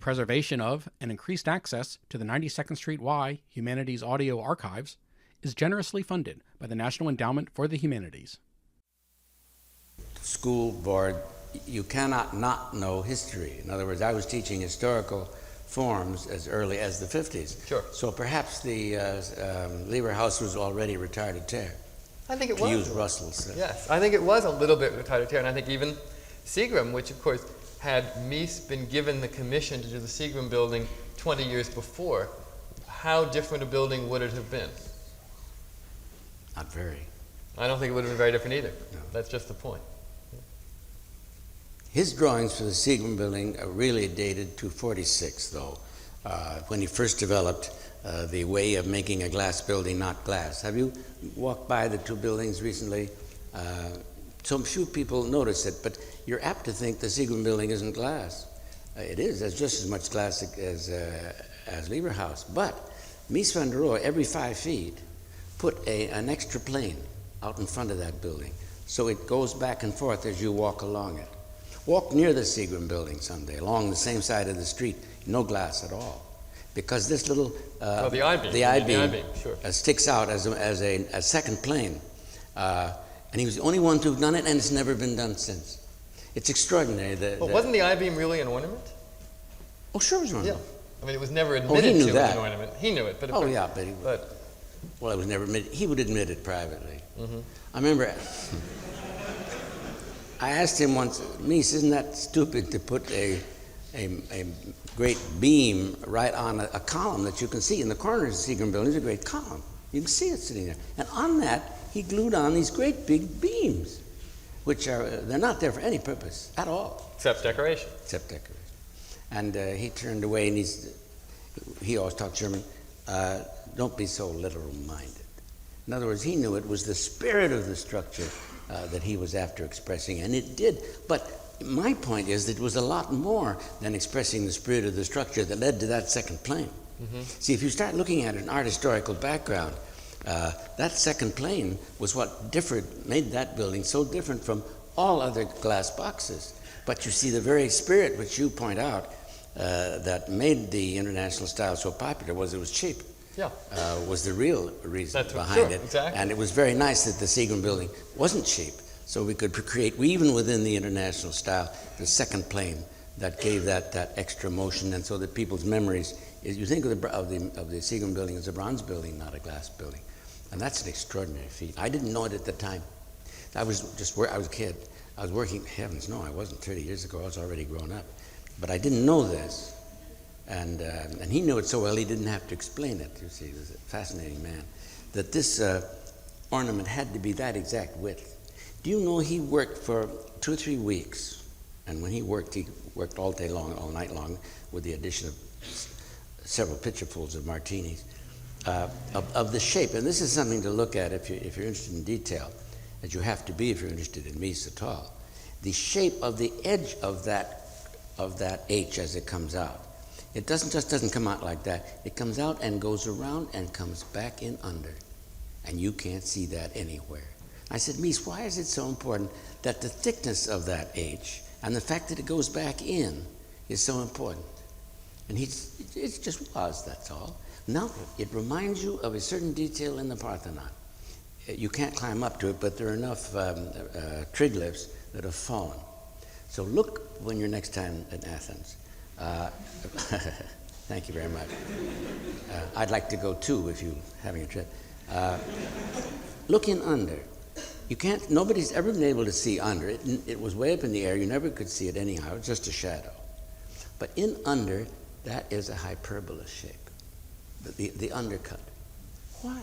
preservation of and increased access to the 92nd Street Y Humanities Audio Archives is generously funded by the National Endowment for the Humanities. School board, you cannot not know history. In other words, I was teaching historical forms as early as the 50s. Sure. So perhaps the Lever House was already retarded tear. I think it to was. use Russell's. Yes, I think it was a little bit retarded tear, and I think even Seagram, which of course had Mies been given the commission to do the Seagram building 20 years before, how different a building would it have been? Not very. I don't think it would have been very different either. No. That's just the point. His drawings for the Seagram building are really dated to 46, though, when he first developed the way of making a glass building not glass. Have you walked by the two buildings recently? So few people notice it, but you're apt to think the Seagram building isn't glass. It is. There's just as much glass as Lever House. But Mies van der Rohe, every 5 feet, put an extra plane out in front of that building, so it goes back and forth as you walk along it. Walk near the Seagram building someday, along the same side of the street, no glass at all. Because this little, the I-beam, sure. Sticks out as a second plane. And he was the only one to have done it, and it's never been done since. It's extraordinary. But wasn't the I-beam really an ornament? Oh, sure it was an ornament. Yeah. I mean, it was never admitted he knew to that. as an ornament. He knew it. But Well, it was never admitted. He would admit it privately. Mm-hmm. I remember I asked him once, Mies, isn't that stupid to put a great beam right on a column that you can see? In the corners of the Seagram building is a great column. You can see it sitting there. And on that, he glued on these great big beams, which they're not there for any purpose at all. Except decoration. Except decoration. And he turned away, and he always talked German, don't be so literal-minded. In other words, he knew it was the spirit of the structure that he was after expressing, and it did. But my point is that it was a lot more than expressing the spirit of the structure that led to that second plane. Mm-hmm. See, if you start looking at an art historical background, that second plane was what made that building so different from all other glass boxes. But you see, the very spirit which you point out that made the international style so popular was it was cheap. Yeah. Was the real reason behind sure, it. Exactly. And it was very nice that the Seagram building wasn't cheap, so we could create, even within the international style, the second plane that gave that extra motion, and so that people's memories, you think of the Seagram building as a bronze building, not a glass building. And that's an extraordinary feat. I didn't know it at the time. I was a kid. I was working, heavens no, I wasn't 30 years ago, I was already grown up. But I didn't know this. And he knew it so well he didn't have to explain it. You see, he was a fascinating man. That this ornament had to be that exact width. Do you know he worked for 2 or 3 weeks, and when he worked all day long, all night long, with the addition of several pitcherfuls of martinis, of the shape. And this is something to look at if you're interested in detail, as you have to be if you're interested in Mies at all. The shape of the edge of that H as it comes out. It doesn't come out like that. It comes out and goes around and comes back in under. And you can't see that anywhere. I said, Mies, why is it so important that the thickness of that H and the fact that it goes back in is so important? And it just was, that's all. Now, it reminds you of a certain detail in the Parthenon. You can't climb up to it, but there are enough triglyphs that have fallen. So look when you're next time in Athens. Thank you very much. I'd like to go too if you're having a trip. Look in under. Nobody's ever been able to see under. It was way up in the air. You never could see it anyhow. It's just a shadow. But in under, that is a hyperbola shape. The undercut. Why?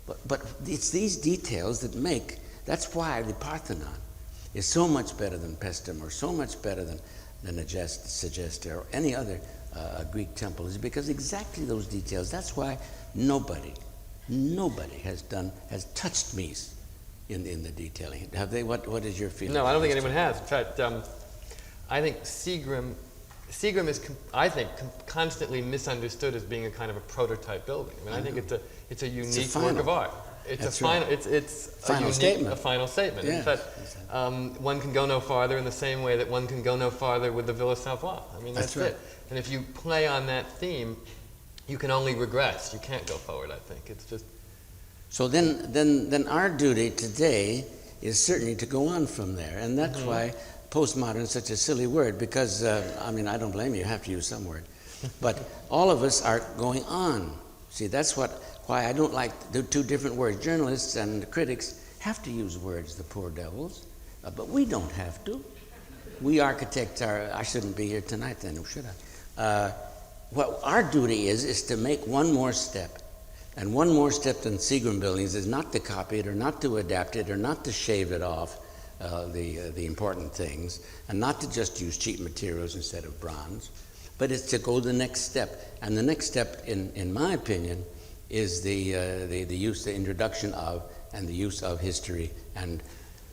But it's these details that that's why the Parthenon is so much better than Paestum, or so much better than Segesta, or any other Greek temple, is because exactly those details. That's why nobody has touched Mies in the detailing. Have they? What is your feeling? No, I don't think anyone has. In fact, I think Seagram is, constantly misunderstood as being a kind of a prototype building. I mean, I think it's a unique work of art. It's That's a final. right. It's Final statement. A final statement. Yeah. In fact, one can go no farther in the same way that one can go no farther with the Villa Savoye. I mean, that's That's right. it. And if you play on that theme, you can only regress. You can't go forward. I think it's just. So then our duty today is certainly to go on from there, and that's why postmodern is such a silly word, because I mean, I don't blame you. You have to use some word, but all of us are going on. See, that's why I don't like the two different words. Journalists and critics have to use words, the poor devils, but we don't have to. We architects are. I shouldn't be here tonight, then, should I? What our duty is to make one more step. And one more step than Seagram buildings is not to copy it, or not to adapt it, or not to shave it off, the important things, and not to just use cheap materials instead of bronze, but it's to go the next step. And the next step, in my opinion, is the introduction of, and the use of history, and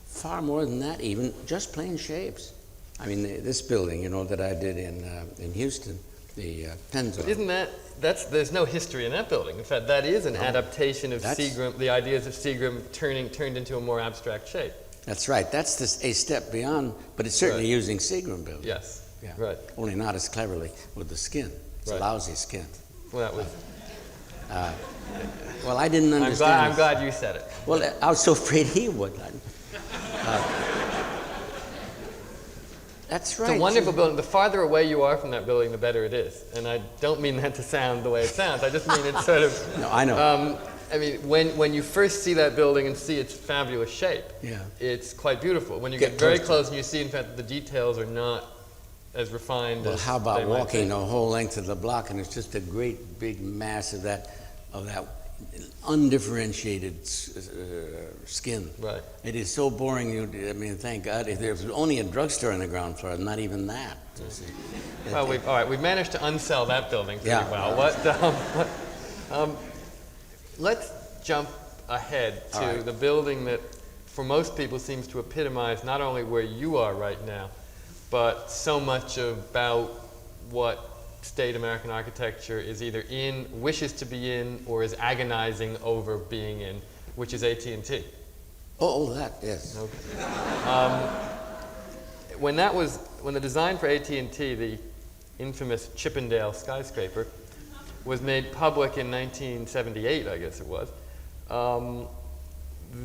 far more than that, even just plain shapes. I mean, this building, that I did in Houston, the Penn Zone. But isn't there's no history in that building. In fact, that is an adaptation of Seagram, the ideas of Seagram turned into a more abstract shape. That's right. That's a step beyond, but it's certainly using Seagram building. Yes. Yeah. Right. Only not as cleverly with the skin. It's a lousy skin. Well, that was. Well, I didn't understand. I'm glad you said it. Well, I was so afraid he would. That's right. It's a wonderful building. The farther away you are from that building, the better it is. And I don't mean that to sound the way it sounds. I just mean it's sort of. No, I know. I mean, when you first see that building and see its fabulous shape, it's quite beautiful. When you get very close and you see, in fact, that the details are not as refined. Well, as how about they might walking be. the whole length of the block, and it's just a great big mass of that undifferentiated skin. Right. It is so boring. I mean, thank God. If there was only a drugstore on the ground floor, not even that. Well, we've managed to unsell that building pretty well. Let's jump ahead to the building that, for most people, seems to epitomize not only where you are right now, but so much about what state American architecture is either in, wishes to be in, or is agonizing over being in, which is AT&T. Oh, that, yes. Okay. When the design for AT&T, the infamous Chippendale skyscraper, was made public in 1978, I guess it was,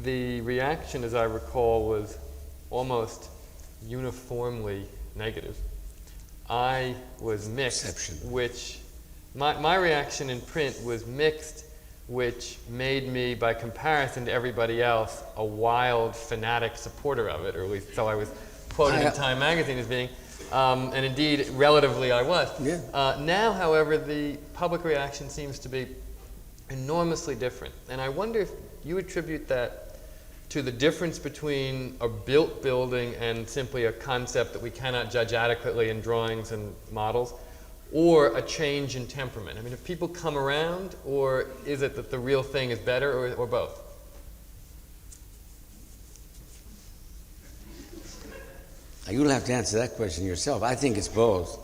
the reaction, as I recall, was almost uniformly negative. I was mixed, which my reaction in print was mixed, which made me, by comparison to everybody else, a wild, fanatic supporter of it, or at least so I was quoted in Time magazine as being, and indeed, relatively I was. Yeah. Now, however, the public reaction seems to be enormously different, and I wonder if you attribute that to the difference between a built building and simply a concept that we cannot judge adequately in drawings and models, or a change in temperament. I mean, have people come around, or is it that the real thing is better, or both? You'll have to answer that question yourself. I think it's both,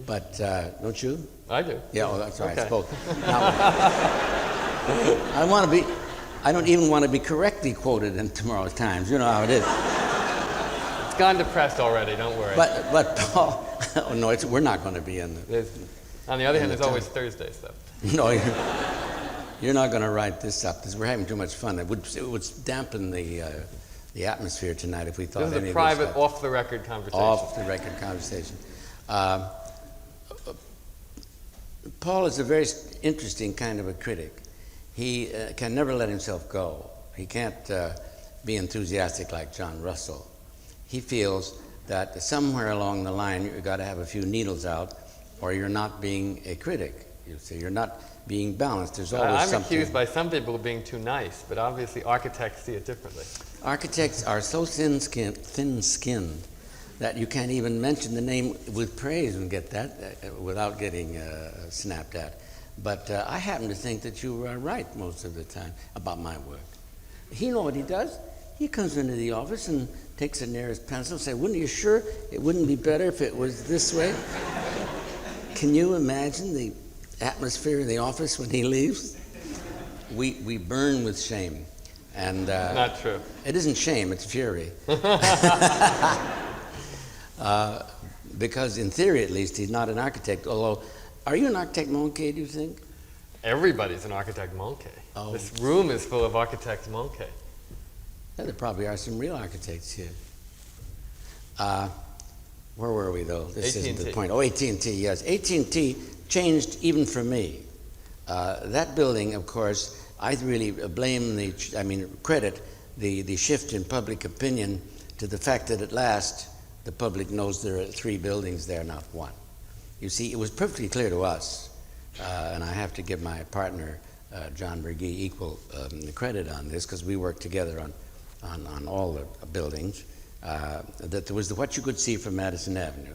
but don't you? I do. Yeah, well, that's right. Okay. It's both. Now, I don't even want to be correctly quoted in tomorrow's Times. You know how it is. It's gone to press already, don't worry. But Paul, oh no, we're not going to be in the. On the other hand, there's always Thursday stuff. No, you're not going to write this up because we're having too much fun. It would dampen the atmosphere tonight if we thought This any is a of private, this stuff. off-the-record conversation. Off-the-record conversation. Paul is a very interesting kind of a critic. He can never let himself go. He can't be enthusiastic like John Russell. He feels that somewhere along the line you've got to have a few needles out, or you're not being a critic. You see, you're not being balanced. There's always I'm something. accused by some people of being too nice, but obviously architects see it differently. Architects are so thin-skinned that you can't even mention the name with praise and get that without getting snapped at. But I happen to think that you are right most of the time about my work. You know what he does? He comes into the office and takes a nearest pencil and says, "Wouldn't you sure it wouldn't be better if it was this way?" Can you imagine the atmosphere in the office when he leaves? We burn with shame. And Not true. it isn't shame, it's fury. Because in theory, at least, he's not an architect. Although, are you an architect, Monkey, do you think? Everybody's an architect monkey. Oh. This room is full of architects monkey. Yeah, there probably are some real architects here. Where were we, though? This isn't the point. Oh, AT&T, yes. AT&T changed even for me. That building, of course, I really credit the shift in public opinion to the fact that at last the public knows there are 3 buildings there, not 1. You see, it was perfectly clear to us, and I have to give my partner, John Berge, equal credit on this, because we worked together on all the buildings, that there was what you could see from Madison Avenue.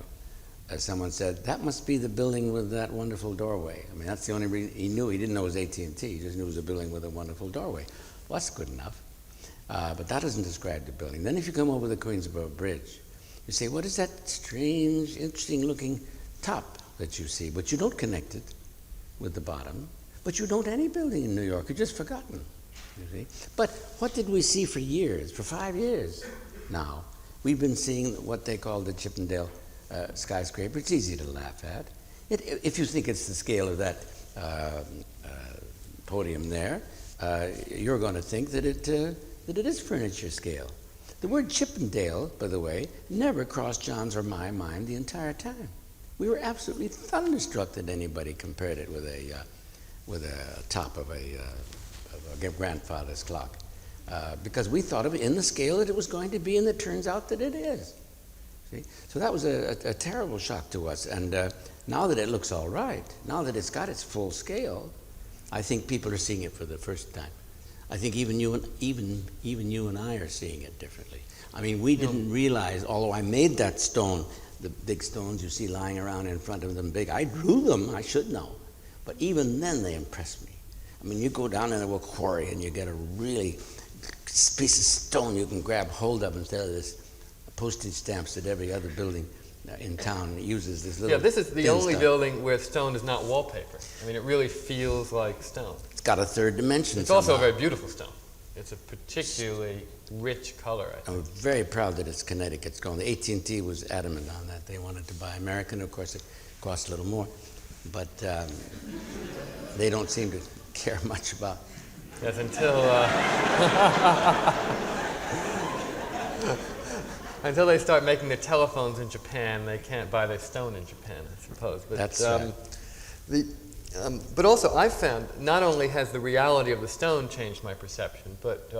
As someone said, that must be the building with that wonderful doorway. I mean, that's the only reason he knew. He didn't know it was AT&T. He just knew it was a building with a wonderful doorway. Well, that's good enough. But that doesn't describe the building. Then if you come over the Queensboro Bridge, you say, what is that strange, interesting-looking top that you see? But you don't connect it with the bottom. But you don't any building in New York. You've just forgotten, you see. But what did we see for years, for 5 years now? We've been seeing what they call the Chippendale skyscraper. It's easy to laugh at. If you think it's the scale of that podium there, you're going to think that it is furniture scale. The word Chippendale, by the way, never crossed John's or my mind the entire time. We were absolutely thunderstruck that anybody compared it with a top of a grandfather's clock, because we thought of it in the scale that it was going to be, and it turns out that it is. See? So that was a terrible shock to us. And now that it looks all right, now that it's got its full scale, I think people are seeing it for the first time. I think even you and I are seeing it differently. I mean, we didn't realize, although I made that stone, the big stones you see lying around in front of them big, I drew them, I should know. But even then they impressed me. I mean, you go down into a quarry and you get a really piece of stone you can grab hold of instead of this postage stamps that every other building in town uses. This little this is the only stuff. building where stone is not wallpaper. I mean, it really feels like stone. It's got a third dimension. It's somehow. also a very beautiful stone. It's a particularly rich color, I think. I'm very proud that it's Connecticut stone. The AT&T was adamant on that. They wanted to buy American. Of course, it costs a little more. But they don't seem to care much about. Yes, until until they start making the telephones in Japan, they can't buy their stone in Japan, I suppose. But, That's right. But also, I've found not only has the reality of the stone changed my perception, but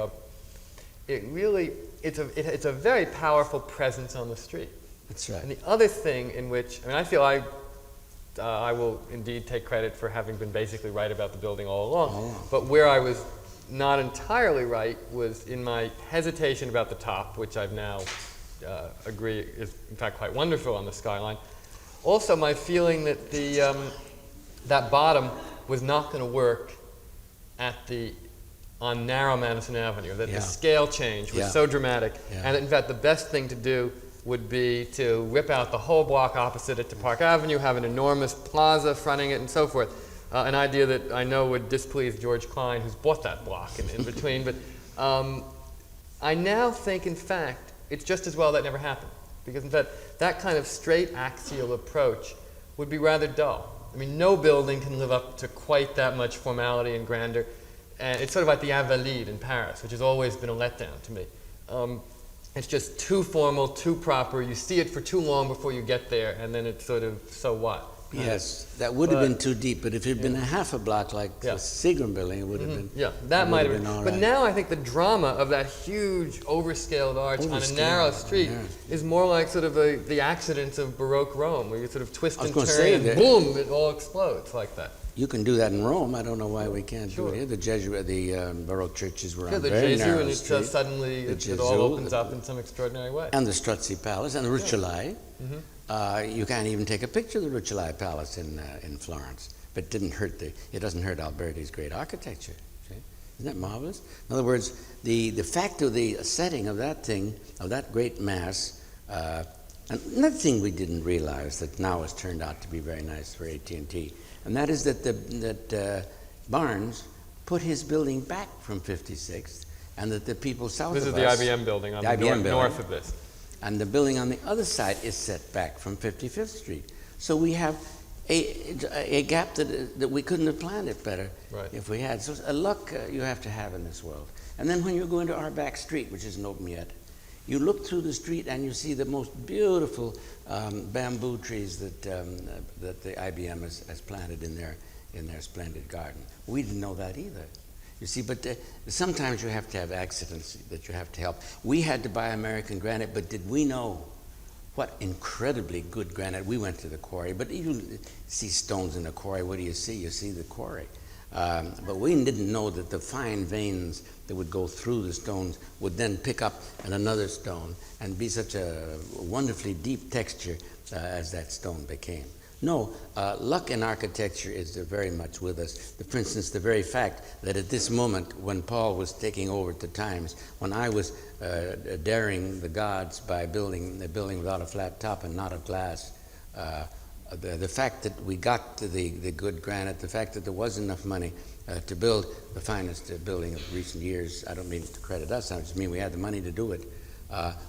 it's a very powerful presence on the street. That's right. And the other thing in which, I feel I will indeed take credit for having been basically right about the building all along. But where I was not entirely right was in my hesitation about the top, which I've now agree is in fact quite wonderful on the skyline. Also, my feeling that that bottom was not going to work on narrow Madison Avenue. That the scale change was so dramatic, and that in fact the best thing to do would be to rip out the whole block opposite it to Park Avenue, have an enormous plaza fronting it, and so forth. An idea that I know would displease George Klein, who's bought that block in between. But I now think, in fact, it's just as well that never happened. Because, in fact, that kind of straight axial approach would be rather dull. I mean, no building can live up to quite that much formality and grandeur. And it's sort of like the Invalides in Paris, which has always been a letdown to me. It's just too formal, too proper. You see it for too long before you get there, and then it's sort of, so what? Yes, that would have been too deep, but if it had been a half a block like the Seagram building, it would have been. Yeah, that might have been. all But right. now I think the drama of that huge overscaled arch on a narrow street is more like sort of the accidents of Baroque Rome, where you sort of twist and turn and boom, it all explodes like that. You can do that in Rome. I don't know why we can't do it here. The Baroque churches were on the very Gesù, narrow and street. Suddenly it all opens up in some extraordinary way. And the Strozzi Palace and the Rucellai. You can't even take a picture of the Rucellai Palace in Florence, but it doesn't hurt Alberti's great architecture. See? Isn't that marvelous? In other words, the fact of the setting of that thing, of that great mass, and another thing we didn't realize that now has turned out to be very nice for AT&T, and that is that Barnes put his building back from 56th and that the people south This of is us... the IBM building on the the IBM building. north of this. And the building on the other side is set back from 55th Street. So we have a gap that we couldn't have planned it better if we had. So a luck you have to have in this world. And then when you go into our back street, which isn't open yet, you look through the street and you see the most beautiful bamboo trees that the IBM has planted in their splendid garden. We didn't know that either. You see, but sometimes you have to have accidents that you have to help. We had to buy American granite, but did we know what incredibly good granite? We went to the quarry, but you see stones in the quarry. What do you see? You see the quarry. But we didn't know that the fine veins that would go through the stones would then pick up at another stone and be such a wonderfully deep texture as that stone became. No, luck in architecture is very much with us. For instance, the very fact that at this moment, when Paul was taking over the Times, when I was daring the gods by building a building without a flat top and not of glass, the fact that we got the good granite, the fact that there was enough money to build the finest building of recent years, I don't mean to credit us, I just mean we had the money to do it.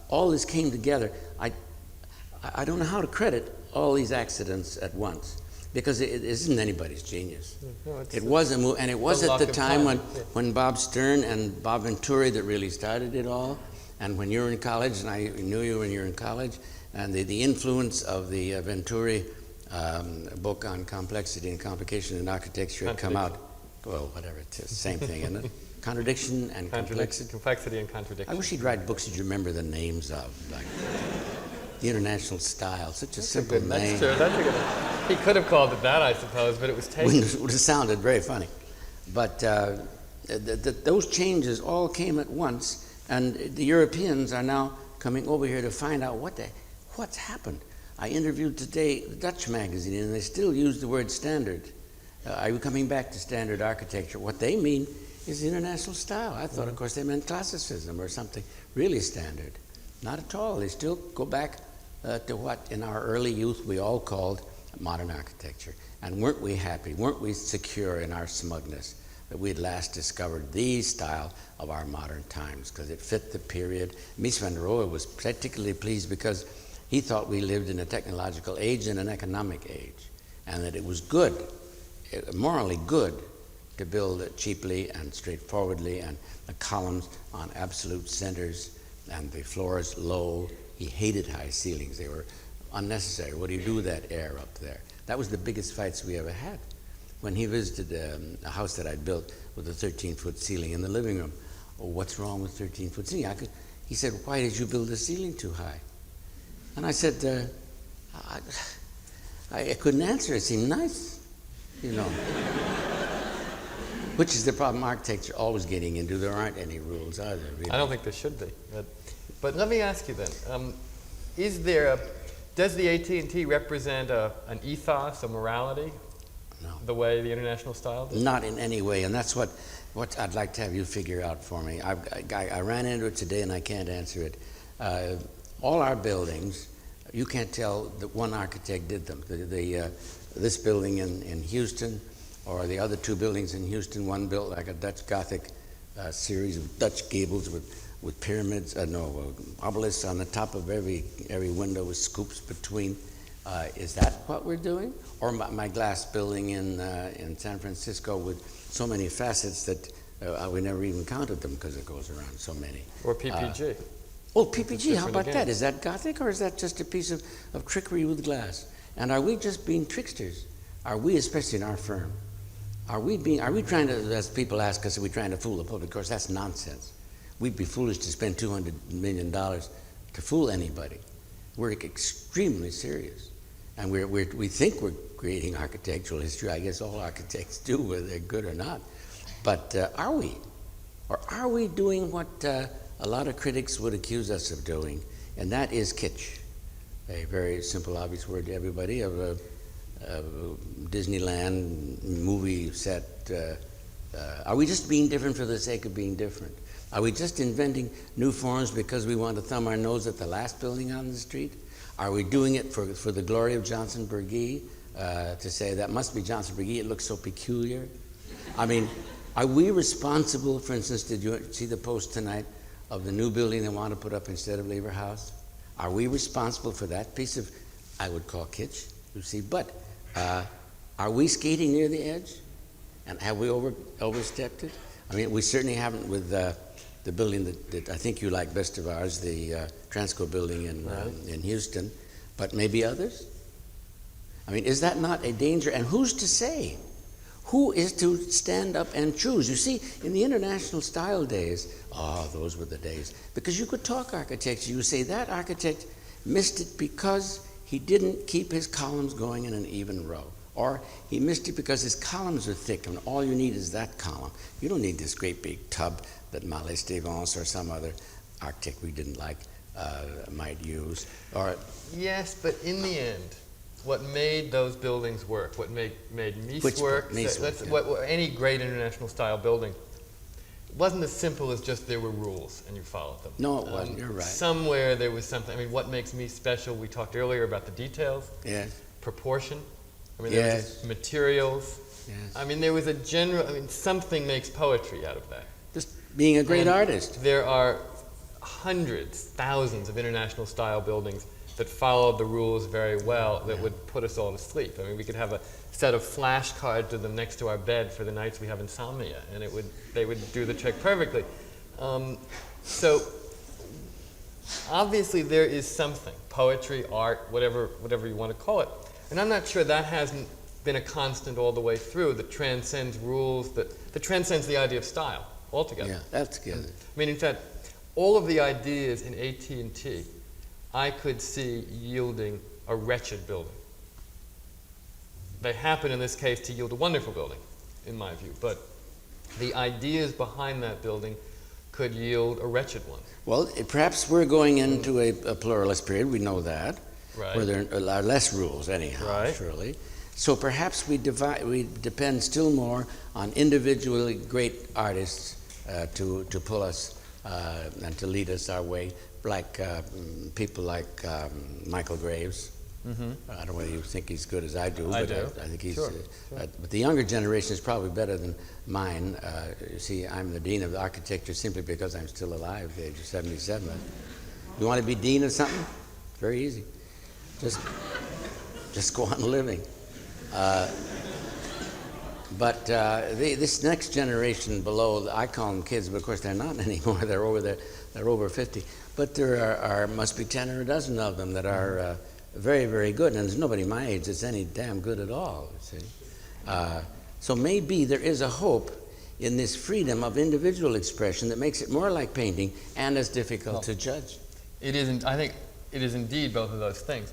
All this came together. I don't know how to credit all these accidents at once, because it isn't anybody's genius. No, it was and it was at the time when Bob Stern and Bob Venturi that really started it all, and when you were in college, and I knew you when you were in college, and the influence of the Venturi book on complexity and complication in architecture had come out. Well, whatever it is, same thing, isn't it? Contradiction and complexity. Complexity and contradiction. I wish he'd write books that you remember the names of, like the International Style, such a simple name. That's a good one. He could have called it that, I suppose, but it was taken. It would have sounded very funny. But those changes all came at once, and the Europeans are now coming over here to find out what's happened. I interviewed today the Dutch magazine, and they still use the word standard. Are you coming back to standard architecture? What they mean is international style. I thought, of course, they meant classicism or something really standard. Not at all. They still go back to what in our early youth we all called modern architecture. And weren't we happy, weren't we secure in our smugness that we had last discovered the style of our modern times, because it fit the period. Mies van der Rohe was particularly pleased because he thought we lived in a technological age and an economic age, and that it was good, morally good, to build cheaply and straightforwardly, and the columns on absolute centers and the floors low. He hated high ceilings. They were unnecessary. What do you do with that air up there? That was the biggest fights we ever had. When he visited a house that I'd built with a 13-foot ceiling in the living room, oh, what's wrong with 13-foot ceiling? He said, why did you build the ceiling too high? And I said, I couldn't answer. It seemed nice, you know. Which is the problem architects are always getting into. There aren't any rules, are there, really? I don't think there should be. But let me ask you then, does the AT&T represent an ethos, a morality? No. The way the international style does? Not in any way, and that's what I'd like to have you figure out for me. I ran into it today and I can't answer it. All our buildings, you can't tell that one architect did them. This building in Houston, or the other two buildings in Houston, one built like a Dutch Gothic series of Dutch gables with pyramids, obelisks on the top of every window with scoops between. Is that what we're doing? Or my glass building in San Francisco with so many facets that we never even counted them because it goes around so many. Or PPG. PPG, how about that? Is that Gothic, or is that just a piece of trickery with glass? And are we just being tricksters? Are we, especially in our firm, are we trying to, as people ask us, are we trying to fool the public? Of course, that's nonsense. We'd be foolish to spend $200 million to fool anybody. We're extremely serious. And we think we're creating architectural history. I guess all architects do, whether they're good or not. But are we? Or are we doing what a lot of critics would accuse us of doing? And that is kitsch. A very simple, obvious word to everybody, of a Disneyland movie set. Are we just being different for the sake of being different? Are we just inventing new forms because we want to thumb our nose at the last building on the street? Are we doing it for the glory of Johnson-Bergey, to say that must be Johnson-Bergey, it looks so peculiar? I mean, Are we responsible, for instance, did you see the post tonight of the new building they want to put up instead of Lever House? Are we responsible for that piece of, I would call kitsch, you see, but are we skating near the edge? And have we overstepped it? I mean, we certainly haven't with the building that I think you like best of ours, the Transco building in Houston, but maybe others? I mean, is that not a danger? And who's to say? Who is to stand up and choose? You see, in the international style days, those were the days. Because you could talk architecture. You say that architect missed it because he didn't keep his columns going in an even row. Or he missed it because his columns are thick and all you need is that column. You don't need this great big tub that Mallet Stevens or some other architect we didn't like might use. Or yes, but in the end, what made those buildings work, what made Mies work, any great international style building, wasn't as simple as just there were rules and you followed them. No, it wasn't. You're right. Somewhere there was something. I mean, what makes Mies special? We talked earlier about the details. Yes. Proportion. I mean, there was materials. Yes. I mean, there was a general. I mean, something makes poetry out of that. Just being a great artist. There are hundreds, thousands of international style buildings that followed the rules very well that would put us all to sleep. I mean, we could have a set of flashcards to them next to our bed for the nights we have insomnia, and they would do the trick perfectly. So obviously there is something, poetry, art, whatever you want to call it, and I'm not sure that hasn't been a constant all the way through that transcends rules, that transcends the idea of style altogether. Yeah, that's good. I mean, in fact, all of the ideas in AT&T I could see yielding a wretched building. They happen in this case to yield a wonderful building, in my view, but the ideas behind that building could yield a wretched one. Well, perhaps we're going into a pluralist period, we know that, right, where there are less rules anyhow, right, surely. So perhaps we depend still more on individually great artists to pull us and to lead us our way, like people like Michael Graves. Mm-hmm. I don't know whether you think he's good as I do, but I think he's. Sure. But the younger generation is probably better than mine. You see, I'm the dean of architecture simply because I'm still alive at the age of 77. You want to be dean of something? Very easy. Just go on living. But this next generation below, I call them kids, but of course they're not anymore. They're over 50. But there must be 10 or a dozen of them that are very, very good. And there's nobody my age that's any damn good at all, you see. So maybe there is a hope in this freedom of individual expression that makes it more like painting and as difficult to judge. It isn't. I think it is indeed both of those things.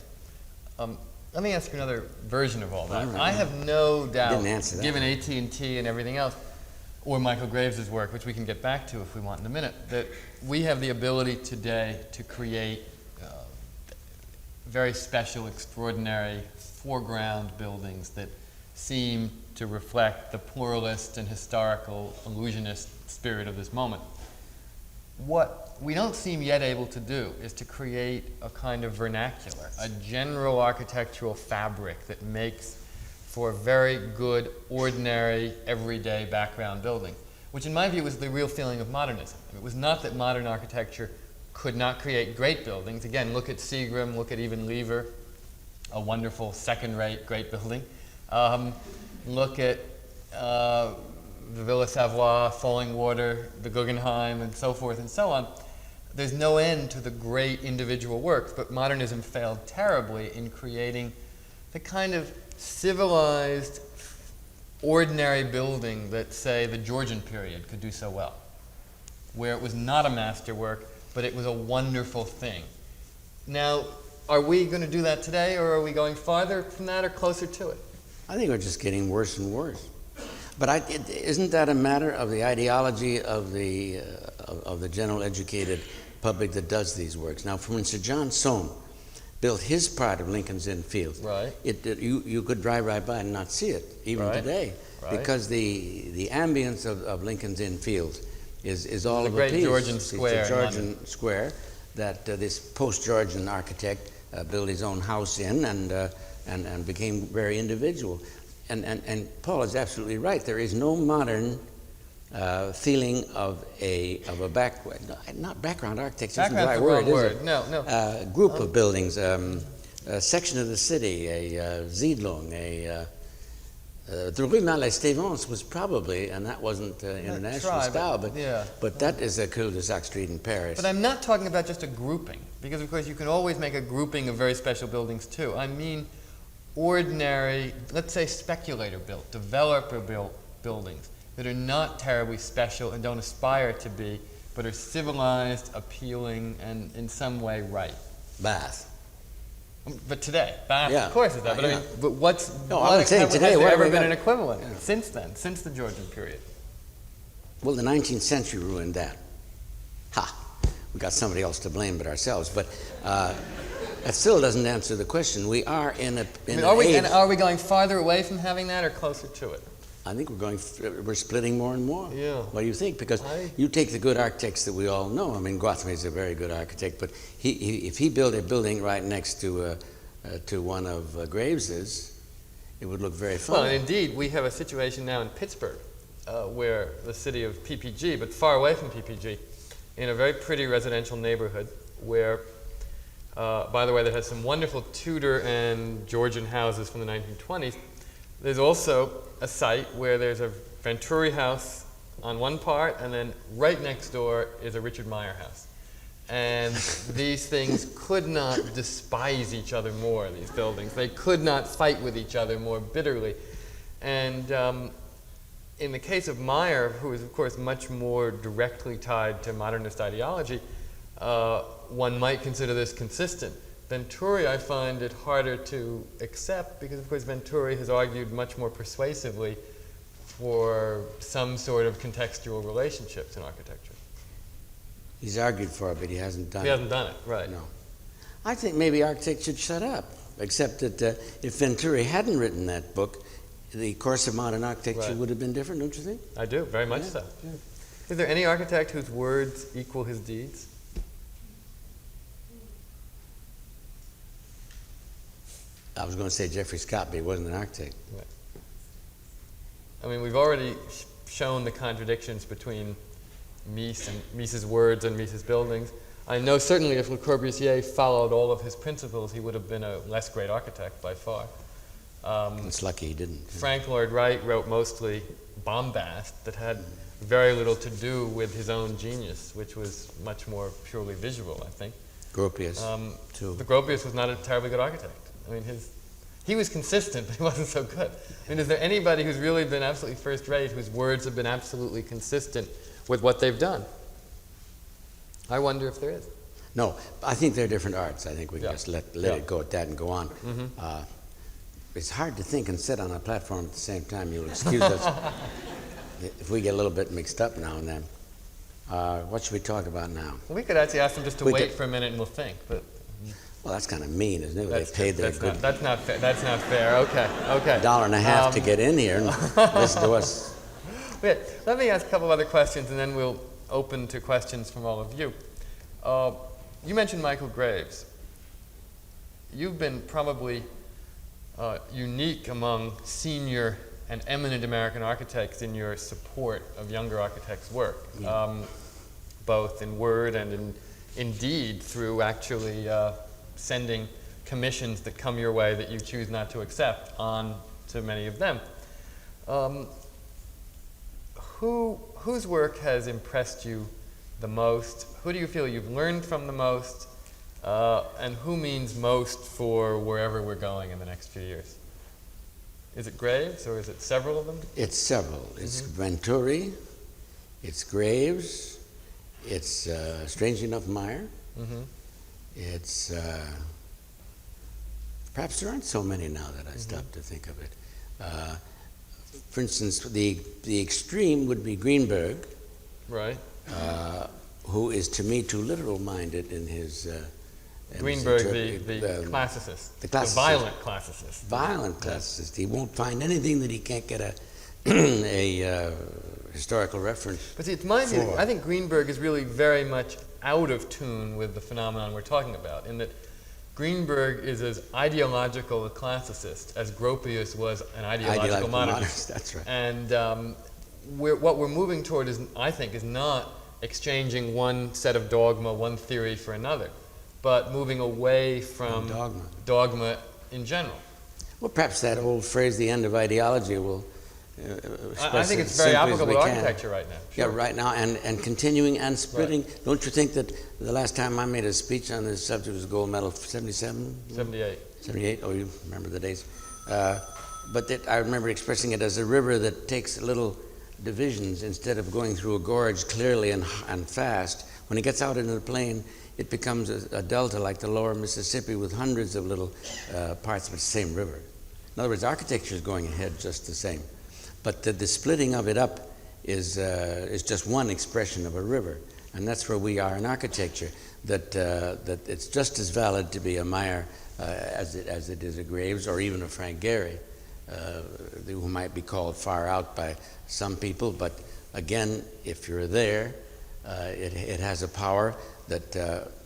Let me ask you another version of all that. Right. I have no doubt, given AT&T and everything else, or Michael Graves' work, which we can get back to if we want in a minute, that we have the ability today to create very special, extraordinary foreground buildings that seem to reflect the pluralist and historical illusionist spirit of this moment. What we don't seem yet able to do is to create a kind of vernacular, a general architectural fabric that makes for a very good, ordinary, everyday background building, which in my view was the real feeling of modernism. It was not that modern architecture could not create great buildings. Again, look at Seagram, look at even Lever, a wonderful second-rate great building. Look at the Villa Savoye, Falling Water, the Guggenheim, and so forth and so on. There's no end to the great individual works, but modernism failed terribly in creating the kind of civilized, ordinary building that, say, the Georgian period could do so well, where it was not a masterwork, but it was a wonderful thing. Now, are we going to do that today, or are we going farther from that or closer to it? I think we're just getting worse and worse. But isn't that a matter of the ideology of the general educated public that does these works? Now, for instance, John Soane built his part of Lincoln's Inn Fields. Right. You could drive right by and not see it, even today, because the ambience of Lincoln's Inn Fields is all of a piece. The great Georgian Square. It's a Georgian square that this post-Georgian architect built his own house in and became very individual. And Paul is absolutely right. There is no modern feeling of a not background architecture. Background's isn't the the right wrong word, is word. it? No. Group of buildings, a section of the city, a Siedlung, the Rue Mallet-Stevens was probably, and that wasn't international style, but that is a cul-de-sac street in Paris. But I'm not talking about just a grouping, because of course you can always make a grouping of very special buildings too. I mean ordinary, let's say speculator-built, developer-built buildings that are not terribly special and don't aspire to be, but are civilized, appealing, and in some way right. Bath. But today, Bath, Yeah. of course, is that. But I mean, but I'm saying today, has there what ever have we been got? an equivalent Yeah. since then, since the Georgian period? Well, the 19th century ruined that. We got somebody else to blame but ourselves. But that still doesn't answer the question. We are in an age. Are we going farther away from having that or closer to it? I think we're splitting more and more. Yeah. What do you think? Because you take the good architects that we all know. I mean, Guattari is a very good architect, but if he built a building right next to one of Graves's, it would look very fun. Well, and indeed, we have a situation now in Pittsburgh, where the city of PPG, but far away from PPG, in a very pretty residential neighborhood, where, by the way, that has some wonderful Tudor and Georgian houses from the 1920s. There's also a site where there's a Venturi house on one part, and then right next door is a Richard Meyer house. And these things could not despise each other more, these buildings. They could not fight with each other more bitterly. And in the case of Meyer, who is, of course, much more directly tied to modernist ideology, one might consider this consistent. Venturi, I find it harder to accept because, of course, Venturi has argued much more persuasively for some sort of contextual relationships in architecture. He's argued for it, but he hasn't done it. He hasn't done it, right. No. I think maybe architects should shut up, except that if Venturi hadn't written that book, the course of modern architecture would have been different, don't you think? I do, very much so. Yeah. Is there any architect whose words equal his deeds? I was going to say Jeffrey Scott, but he wasn't an architect. Right. I mean, we've already shown the contradictions between Mies and Mies's words and Mies's buildings. I know certainly if Le Corbusier followed all of his principles, he would have been a less great architect by far. It's lucky he didn't. Frank Lloyd Wright wrote mostly bombast that had very little to do with his own genius, which was much more purely visual, I think. Gropius, too. The Gropius was not a terribly good architect. I mean, he was consistent, but he wasn't so good. I mean, is there anybody who's really been absolutely first-rate, whose words have been absolutely consistent with what they've done? I wonder if there is. No, I think they're different arts. I think we can just let it go at that and go on. Mm-hmm. It's hard to think and sit on a platform at the same time. You'll excuse us if we get a little bit mixed up now and then. What should we talk about now? Well, we could actually ask them just to wait for a minute and we'll think. But well, that's kind of mean, isn't it? They paid their good. That's not fair. That's not fair. Okay. $1.50 to get in here and listen to us. Wait, let me ask a couple of other questions, and then we'll open to questions from all of you. You mentioned Michael Graves. You've been probably unique among senior and eminent American architects in your support of younger architects' work, both in word and in deed, through actually sending commissions that come your way that you choose not to accept on to many of them. Whose work has impressed you the most? Who do you feel you've learned from the most? And who means most for wherever we're going in the next few years? Is it Graves, or is it several of them? It's several. It's Venturi, it's Graves, it's strangely enough Meyer. It's perhaps there aren't so many now that I stop to think of it. For instance, the extreme would be Greenberg, right? Who is to me too literal-minded in his. Greenberg, the classicist, the violent classicist. Violent classicist. He won't find anything that he can't get a historical reference. But see, it's my view. I think Greenberg is really very much out of tune with the phenomenon we're talking about, in that Greenberg is as ideological a classicist as Gropius was an ideological modernist. That's right. And what we're moving toward is, I think, is not exchanging one set of dogma, one theory for another, but moving away from dogma in general. Well, perhaps that old phrase, the end of ideology, will I think it's very applicable to architecture right now. Sure. Yeah, right now, and continuing and splitting. Right. Don't you think that the last time I made a speech on this subject was a gold medal, 77? 78. 78, oh, you remember the days. But I remember expressing it as a river that takes little divisions instead of going through a gorge clearly and fast. When it gets out into the plain, it becomes a delta like the lower Mississippi with hundreds of little parts, but the same river. In other words, architecture is going ahead just the same. But the splitting of it up is just one expression of a river. And that's where we are in architecture, that it's just as valid to be a Meyer as it is a Graves or even a Frank Gehry, who might be called far out by some people. But again, if you're there, it has a power that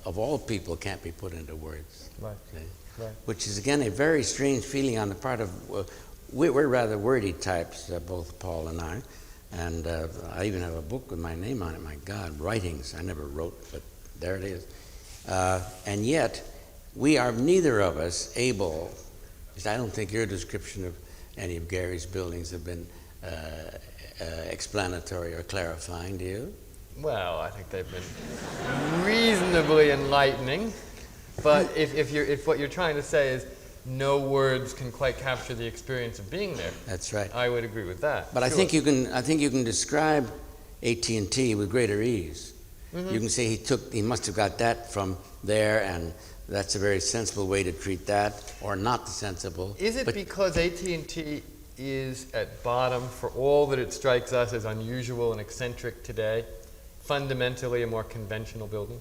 of all people can't be put into words. Right. Right. Which is, again, a very strange feeling on the part of... we're rather wordy types, both Paul and I. And I even have a book with my name on it. My God, writings. I never wrote, but there it is. And yet, we are neither of us able... I don't think your description of any of Gary's buildings have been explanatory or clarifying, do you? Well, I think they've been reasonably enlightening. But if what you're trying to say is no words can quite capture the experience of being there, that's right. I would agree with that. But sure. I think you can describe AT&T with greater ease. Mm-hmm. You can say he must have got that from there, and that's a very sensible way to treat that, or not sensible. Is it because AT&T is at bottom, for all that it strikes us as unusual and eccentric today, fundamentally a more conventional building?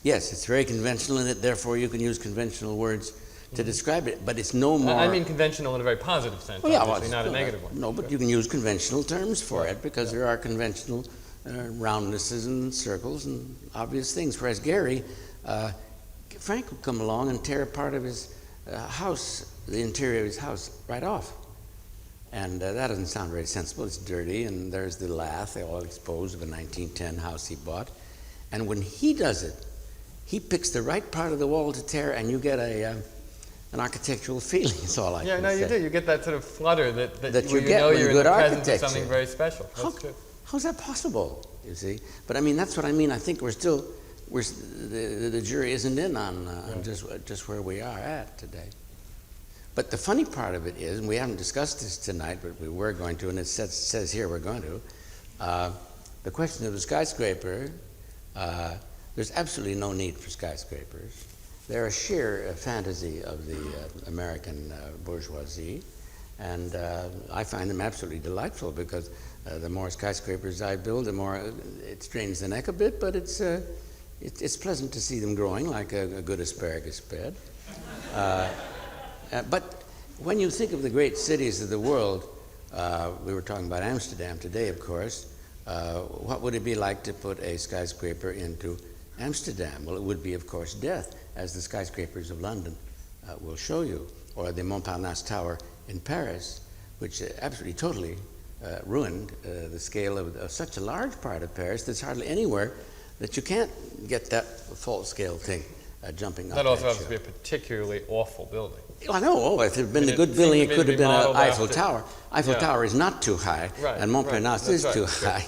Yes, it's very conventional in it, therefore you can use conventional words to describe it, but it's no more... I mean conventional in a very positive sense, obviously, not a negative one. No, but you can use conventional terms for it, because there are conventional roundnesses and circles and obvious things. Whereas Gary, Frank would come along and tear a part of his house, the interior of his house, right off. And that doesn't sound very sensible. It's dirty, and there's the lath, all exposed, of a 1910 house he bought. And when he does it, he picks the right part of the wall to tear, and you get an architectural feeling, is all I can say. Yeah, no, you do. You get that sort of flutter that you get when you're in good the presence architecture. of something very special. That's true. How's that possible, you see? But I mean, that's what I mean. I think the jury isn't in on just where we are at today. But the funny part of it is, and we haven't discussed this tonight, but we were going to, and it says here we're going to, the question of the skyscraper, there's absolutely no need for skyscrapers. They're a sheer fantasy of the American bourgeoisie, and I find them absolutely delightful, because the more skyscrapers I build, the more it strains the neck a bit, but it's pleasant to see them growing like a good asparagus bed. But when you think of the great cities of the world, we were talking about Amsterdam today, of course, what would it be like to put a skyscraper into Amsterdam? Well, it would be, of course, death, as the skyscrapers of London will show you, or the Montparnasse Tower in Paris, which absolutely totally ruined the scale of such a large part of Paris that's hardly anywhere that you can't get that full scale thing jumping up. That also happens to be a particularly awful building. I know. Oh, if it had been a good building, it could have been an Eiffel Tower. Eiffel Tower is not too high, and Montparnasse is too high,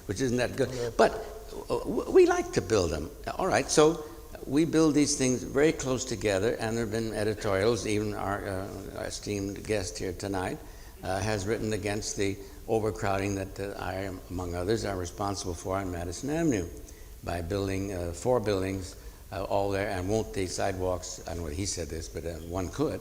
which isn't that good. But we like to build them. All right, so we build these things very close together, and there have been editorials. Even our esteemed guest here tonight has written against the overcrowding that I, among others, are responsible for on Madison Avenue by building 4 buildings all there, and won't the sidewalks, I don't know whether he said this, but one could,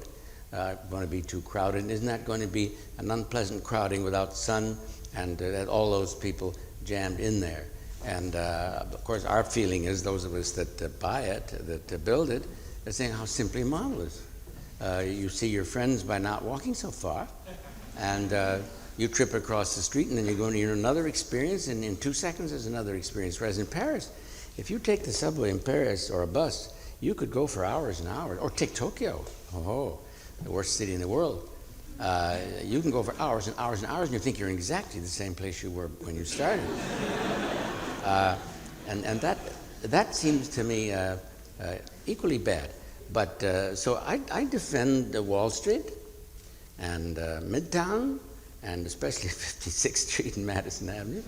going to be too crowded? And isn't that going to be an unpleasant crowding without sun and all those people jammed in there? And of course, our feeling is, those of us that buy it, that build it, they're saying how simply marvelous. You see your friends by not walking so far, and you trip across the street, and then you go into another experience, and in 2 seconds there's another experience. Whereas in Paris, if you take the subway in Paris or a bus, you could go for hours and hours. Or take Tokyo. Oh, the worst city in the world. you can go for hours and hours and hours, and you think you're in exactly the same place you were when you started. And that seems to me equally bad. But so I defend Wall Street and Midtown, and especially 56th Street and Madison Avenue,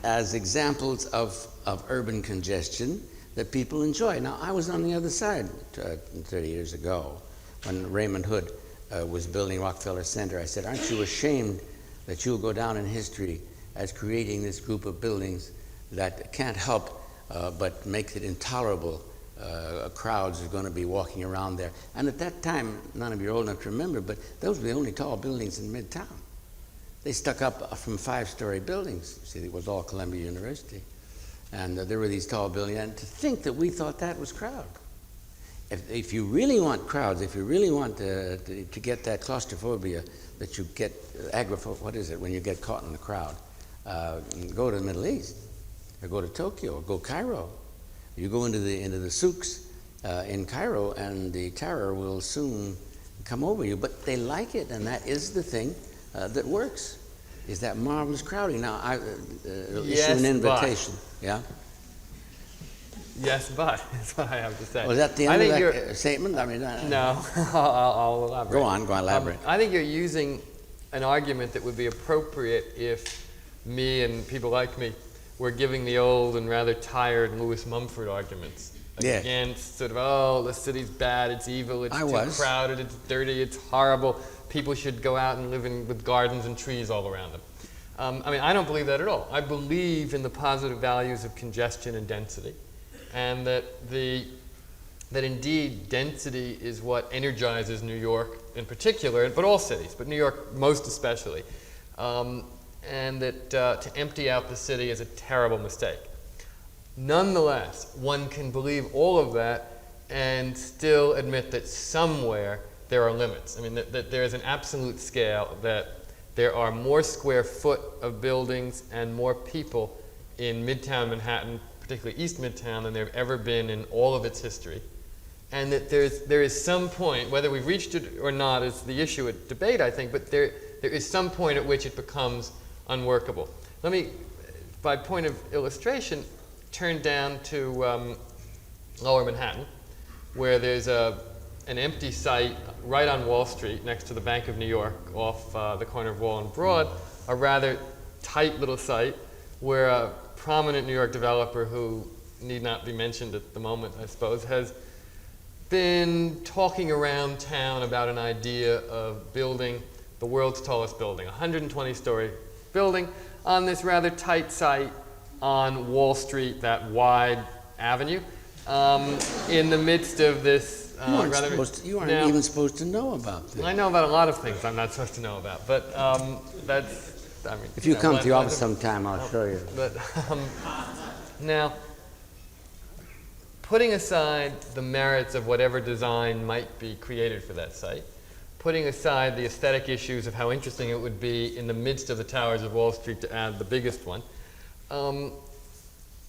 as examples of urban congestion that people enjoy. Now, I was on the other side 30 years ago when Raymond Hood was building Rockefeller Center. I said, aren't you ashamed that you'll go down in history as creating this group of buildings that can't help but makes it intolerable? Crowds are going to be walking around there. And at that time, none of you are old enough to remember, but those were the only tall buildings in Midtown. They stuck up from 5-story buildings. See, it was all Columbia University. And there were these tall buildings. And to think that we thought that was crowd. If you really want crowds, if you really want to get that claustrophobia that you get, agoraphobia, what is it, when you get caught in the crowd, go to the Middle East, or go to Tokyo, or go Cairo. You go into the souks in Cairo, and the terror will soon come over you. But they like it, and that is the thing that works, is that marvelous crowding. Now, I issue an invitation. But. Yeah? Yes, but that's what I have to say. Was that the end of that statement? I mean, no, I'll elaborate. Go on, elaborate. I think you're using an argument that would be appropriate if me and people like me were giving the old and rather tired Lewis Mumford arguments against sort of, oh, the city's bad, it's evil, it's too crowded, it's dirty, it's horrible. People should go out and live with gardens and trees all around them. I mean, I don't believe that at all. I believe in the positive values of congestion and density, and that indeed density is what energizes New York in particular, but all cities, but New York most especially. And that to empty out the city is a terrible mistake. Nonetheless, one can believe all of that and still admit that somewhere there are limits. I mean, that there is an absolute scale, that there are more square foot of buildings and more people in Midtown Manhattan, particularly East Midtown, than there have ever been in all of its history. And that there is some point, whether we've reached it or not is the issue at debate, I think, but there is some point at which it becomes unworkable. Let me, by point of illustration, turn down to Lower Manhattan, where there's an empty site right on Wall Street next to the Bank of New York off the corner of Wall and Broad, a rather tight little site where a prominent New York developer, who need not be mentioned at the moment, I suppose, has been talking around town about an idea of building the world's tallest building, a 120-story building on this rather tight site on Wall Street, that wide avenue, in the midst of this you aren't even supposed to know about this. I know about a lot of things I'm not supposed to know about, but that's, I mean... If you come to the office sometime, I'll show you. But now, putting aside the merits of whatever design might be created for that site, putting aside the aesthetic issues of how interesting it would be in the midst of the towers of Wall Street to add the biggest one,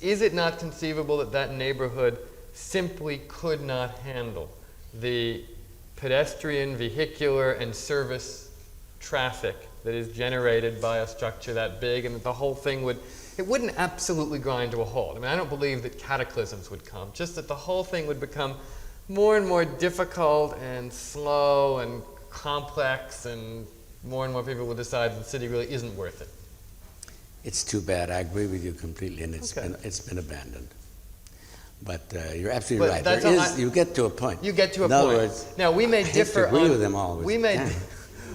is it not conceivable that that neighborhood simply could not handle the pedestrian, vehicular, and service traffic that is generated by a structure that big, and that the whole thing wouldn't absolutely grind to a halt? I mean, I don't believe that cataclysms would come, just that the whole thing would become more and more difficult and slow and complex, and more people will decide that the city really isn't worth it. It's too bad. I agree with you completely, and it's been abandoned. But you're absolutely right. You get to a point. You get to a point. In other words, now we may differ. I hate to agree with them always.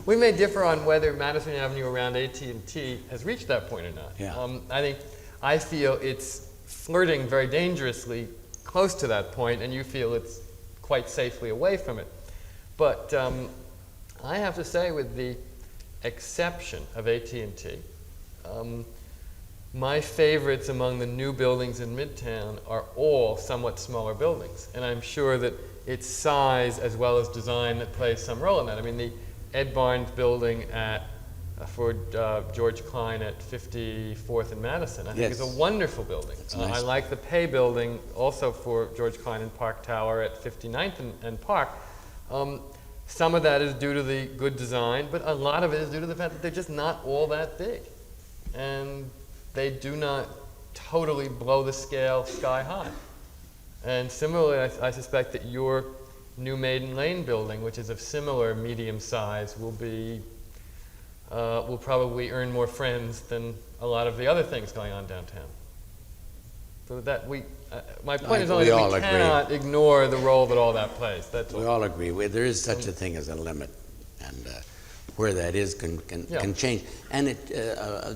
We may differ on whether Madison Avenue around AT&T has reached that point or not. Yeah. I feel it's flirting very dangerously close to that point, and you feel it's quite safely away from it. But I have to say, with the exception of AT&T, my favorites among the new buildings in Midtown are all somewhat smaller buildings. And I'm sure that it's size as well as design that plays some role in that. I mean, the Ed Barnes building for George Klein at 54th and Madison, I think is a wonderful building. Nice. I like the Pay building also for George Klein and Park Tower at 59th and Park. Some of that is due to the good design, but a lot of it is due to the fact that they're just not all that big. And they do not totally blow the scale sky high. And similarly, I suspect that your new Maiden Lane building, which is of similar medium size, will probably earn more friends than a lot of the other things going on downtown. So that my point is only that we cannot ignore the role that all that plays. That's we all agree. There is such a thing as a limit, and where that is can change. And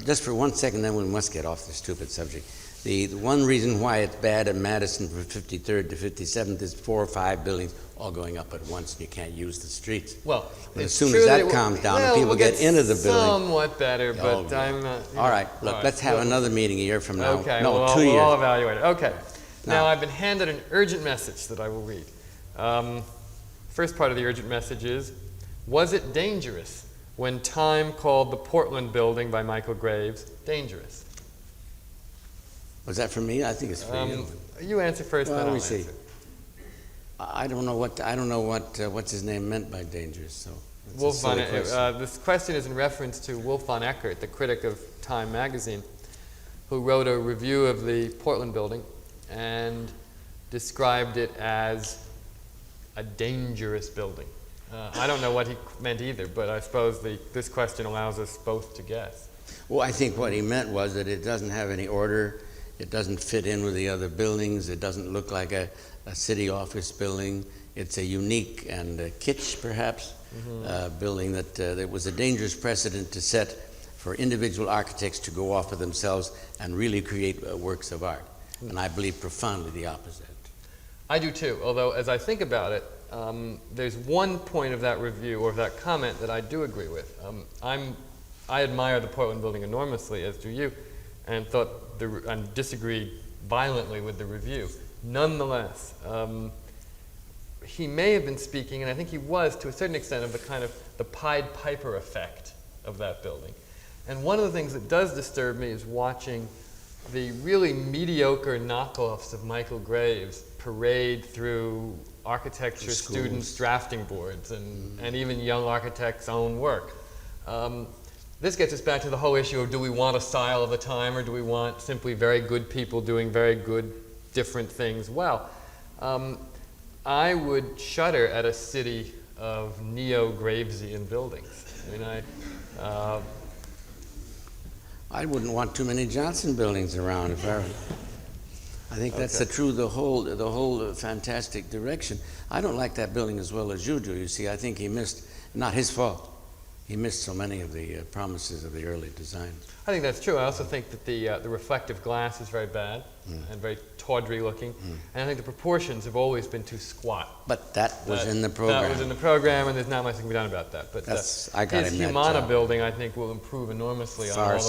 just for 1 second, then we must get off this stupid subject. The one reason why it's bad at Madison from 53rd to 57th is 4 or 5 buildings all going up at once, and you can't use the streets. Well, as soon as that calms down and people get into the building. Somewhat better, but I'm not. All right, look, let's have another meeting a year from now. Okay, no, 2 we'll years. all evaluate it. Okay. Now I've been handed an urgent message that I will read. First part of the urgent message is, was it dangerous when Time called the Portland building by Michael Graves dangerous? Was that for me? I think it's for you. You answer first, then I'll answer. I don't know what's his name meant by dangerous. So Wolf von this question is in reference to Wolf von Eckert, the critic of Time magazine, who wrote a review of the Portland building and described it as a dangerous building. I don't know what he meant either, but I suppose this question allows us both to guess. Well, I think what he meant was that it doesn't have any order. It doesn't fit in with the other buildings. It doesn't look like a city office building. It's a unique and kitsch, perhaps, building that was a dangerous precedent to set for individual architects to go off of themselves and really create works of art. And I believe profoundly the opposite. I do too, although as I think about it, there's one point of that review or that comment that I do agree with. I admire the Portland building enormously, as do you, and and disagreed violently with the review. Nonetheless, he may have been speaking, and I think he was to a certain extent, of the kind of the Pied Piper effect of that building. And one of the things that does disturb me is watching the really mediocre knockoffs of Michael Graves parade through architecture students' drafting boards and even young architects' own work. This gets us back to the whole issue of, do we want a style of the time, or do we want simply very good people doing very good different things well? I would shudder at a city of neo-Gravesian buildings. I mean, I wouldn't want too many Johnson buildings around if I were. I think that's the whole fantastic direction. I don't like that building as well as you do. You see, I think he missed, not his fault, he missed so many of the promises of the early design. I think that's true. I also think that the reflective glass is very bad and very tawdry looking. And I think the proportions have always been too squat. But that was in the program. That was in the program, and there's not much that can be done about that. But his Humana building, I think, will improve enormously on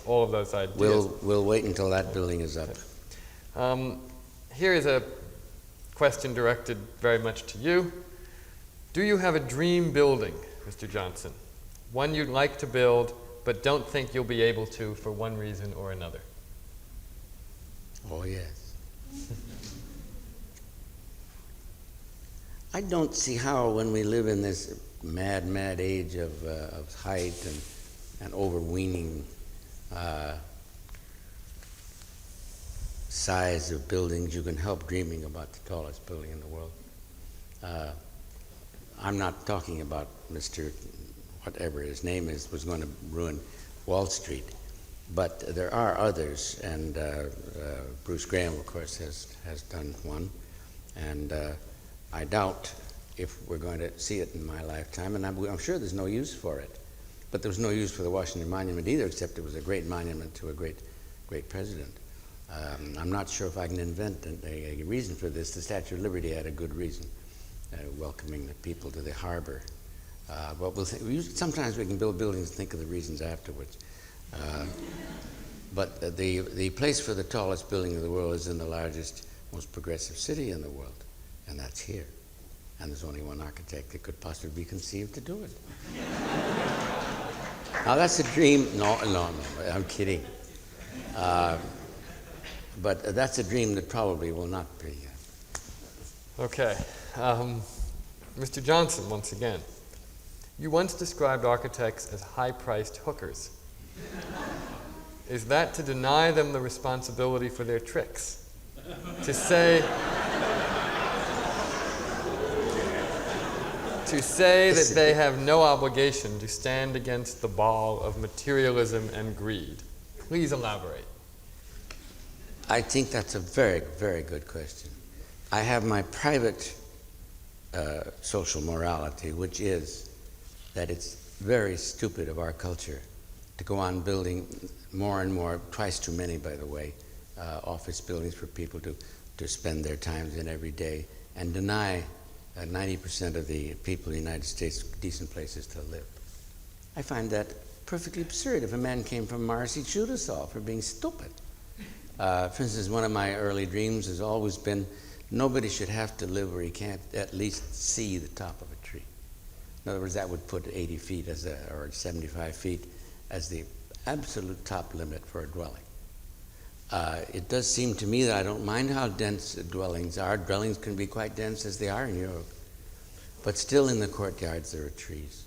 all of those ideas. We'll wait until that building is up. Here is a question directed very much to you. Do you have a dream building, Mr. Johnson? One you'd like to build, but don't think you'll be able to for one reason or another? Oh, yes. I don't see how, when we live in this mad age of height and overweening size of buildings, you can help dreaming about the tallest building in the world. I'm not talking about Mr. whatever his name is, was going to ruin Wall Street. But there are others, and Bruce Graham, of course, has done one. And I doubt if we're going to see it in my lifetime, and I'm sure there's no use for it. But there was no use for the Washington Monument either, except it was a great monument to a great president. I'm not sure if I can invent a reason for this. The Statue of Liberty had a good reason, welcoming the people to the harbor. But sometimes we can build buildings and think of the reasons afterwards. But the place for the tallest building in the world is in the largest, most progressive city in the world, and that's here. And there's only one architect that could possibly be conceived to do it. Now that's a dream. No, I'm kidding. But that's a dream that probably will not be. Okay. Mr. Johnson, once again. You once described architects as high-priced hookers. Is that to deny them the responsibility for their tricks? To say that they have no obligation to stand against the ball of materialism and greed? Please elaborate. I think that's a very, very good question. I have my private social morality, which is that it's very stupid of our culture to go on building more and more, twice too many, by the way, office buildings for people to spend their times in every day, and deny 90% of the people in the United States decent places to live. I find that perfectly absurd. If a man came from Mars, he'd shoot us all for being stupid. For instance, one of my early dreams has always been nobody should have to live where he can't at least see the top of a tree. In other words, that would put 80 feet or 75 feet as the absolute top limit for a dwelling. It does seem to me that I don't mind how dense dwellings are. Dwellings can be quite dense as they are in Europe. But still in the courtyards there are trees.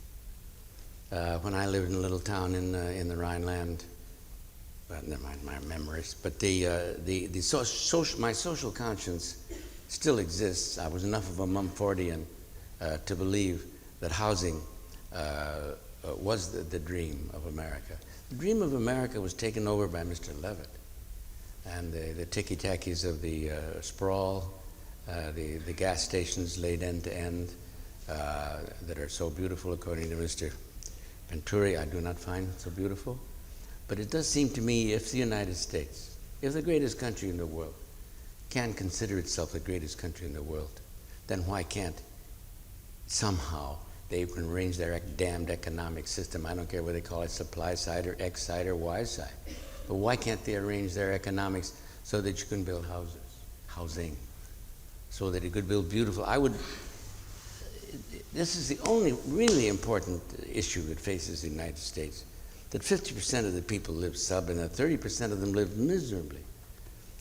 When I lived in a little town in the Rhineland, well, never mind my memories, but my social conscience still exists. I was enough of a Mumfordian to believe that housing was the dream of America. The dream of America was taken over by Mr. Levitt. And the ticky-tackies of the sprawl, the gas stations laid end to end that are so beautiful, according to Mr. Venturi, I do not find so beautiful. But it does seem to me if the United States, if the greatest country in the world, can consider itself the greatest country in the world, then why can't somehow they can arrange their damned economic system? I don't care what they call it, supply side or X side or Y side. But why can't they arrange their economics so that you can build housing, so that you could build beautiful? This is the only really important issue that faces the United States, that 50% of the people live and that 30% of them live miserably.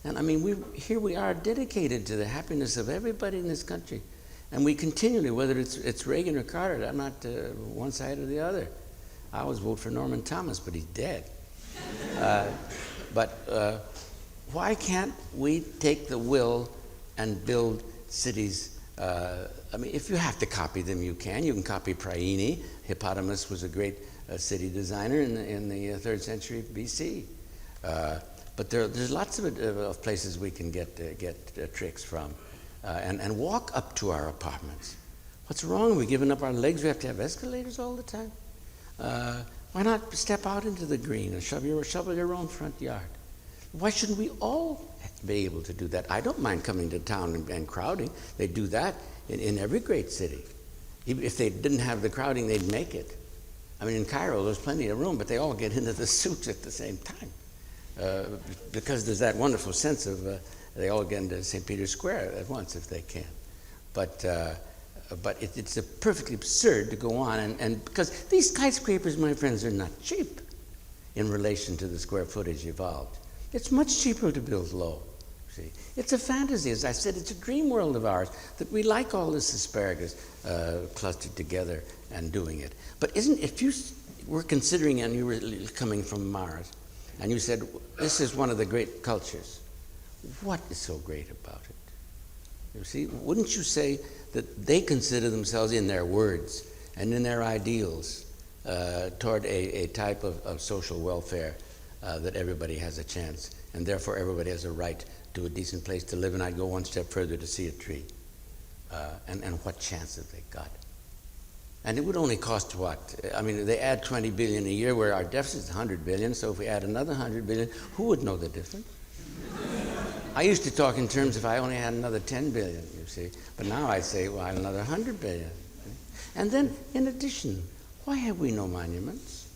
And I mean, here we are dedicated to the happiness of everybody in this country. And we continually, whether it's Reagan or Carter, I'm not one side or the other. I always vote for Norman Thomas, but he's dead. But why can't we take the will and build cities? I mean, if you have to copy them, you can. You can copy Praini. Hippodamus was a great city designer in the 3rd century BC. But there's lots of places we can get tricks from, and walk up to our apartments. What's wrong? We're giving up our legs. We have to have escalators all the time. Why not step out into the green and shovel your own front yard? Why shouldn't we all be able to do that? I don't mind coming to town and crowding. They do that in every great city. If they didn't have the crowding, they'd make it. I mean, in Cairo, there's plenty of room, but they all get into the suits at the same time. Because there's that wonderful sense of they all get into St. Peter's Square at once if they can. But it's perfectly absurd to go on, and because these skyscrapers, my friends, are not cheap in relation to the square footage involved. It's much cheaper to build low. See, it's a fantasy. As I said, it's a dream world of ours that we like all this asparagus clustered together and doing it. But if you were considering, and you were coming from Mars, and you said this is one of the great cultures, what is so great about it? You see, wouldn't you say that they consider themselves, in their words and in their ideals, toward a type of social welfare that everybody has a chance, and therefore everybody has a right to a decent place to live? And I'd go one step further to see a tree. And what chance have they got? And it would only cost what? I mean, they add 20 billion a year where our deficit is 100 billion, so if we add another 100 billion, who would know the difference? I used to talk in terms if I only had another 10 billion, you see. But now I say, well, another 100 billion. And then, in addition, why have we no monuments?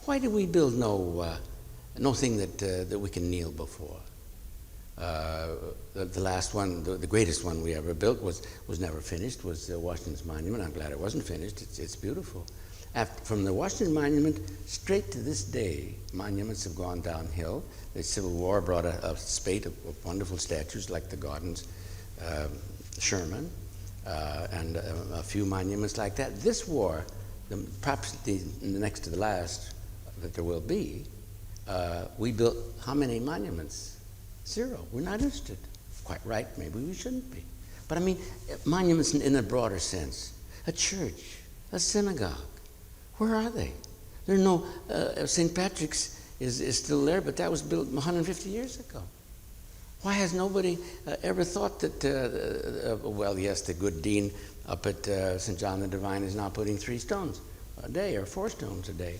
Why do we build nothing that we can kneel before? The last one, the greatest one we ever built was never finished, was Washington's Monument. I'm glad it wasn't finished. It's beautiful. From the Washington Monument straight to this day, monuments have gone downhill. The Civil War brought a spate of wonderful statues like the Gordon's Sherman. and a few monuments like that. This war, perhaps the next to the last that there will be, we built how many monuments? 0. We're not interested. Quite right, maybe we shouldn't be. But I mean, monuments in a broader sense. A church, a synagogue, where are they? There are no, St. Patrick's is still there, but that was built 150 years ago. Why has nobody ever thought that, well, yes, the good dean up at St. John the Divine is now putting 3 stones a day or 4 stones a day